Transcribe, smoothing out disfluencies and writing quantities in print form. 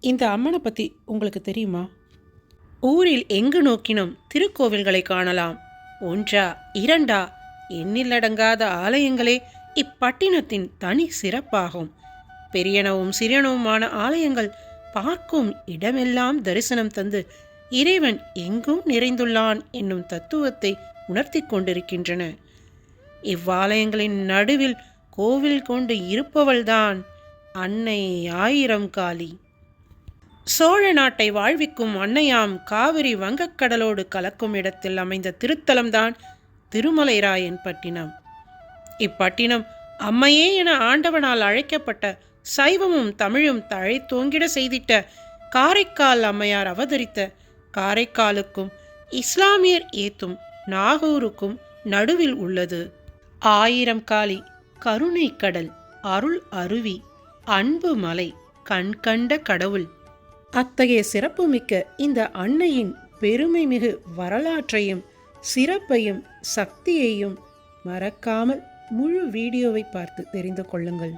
இந்த அம்மனை பற்றி உங்களுக்கு தெரியுமா? ஊரில் எங்கு நோக்கினும் திருக்கோவில்களை காணலாம். ஒன்றா இரண்டா எண்ணிலடங்காத ஆலயங்களே இப்பட்டினத்தின் தனி சிறப்பாகும். பெரியனவும் சிறியனவுமான ஆலயங்கள் பார்க்கும் இடமெல்லாம் தரிசனம் தந்து இறைவன் எங்கும் நிறைந்துள்ளான் என்னும் தத்துவத்தை உணர்த்தி கொண்டிருக்கின்றன. இவ்வாலயங்களின் நடுவில் கோவில் கொண்டு இருப்பவள்தான் அன்னை ஆயிரம் காளி. சோழ நாட்டை வாழ்விக்கும் அன்னையாம் காவிரி வங்கக்கடலோடு கலக்கும் இடத்தில் அமைந்த திருத்தலம்தான் திருமலைராயன் பட்டினம். இப்பட்டினம் அம்மையே என ஆண்டவனால் அழைக்கப்பட்ட சைவமும் தமிழும் தழைத்தோங்கிட செய்திட்ட காரைக்கால் அம்மையார் அவதரித்த காரைக்காலுக்கும் இஸ்லாமியர் ஏத்தும் நாகூருக்கும் நடுவில் உள்ளது. ஆயிரம் காளி, கருணை கடல், அருள் அருவி, அன்பு மலை, கண்கண்ட கடவுள். அத்தகைய சிறப்புமிக்க இந்த அன்னையின் பெருமை மிகு வரலாற்றையும் சிறப்பையும் சக்தியையும் மறக்காமல் முழு வீடியோவை பார்த்து தெரிந்து கொள்ளுங்கள்.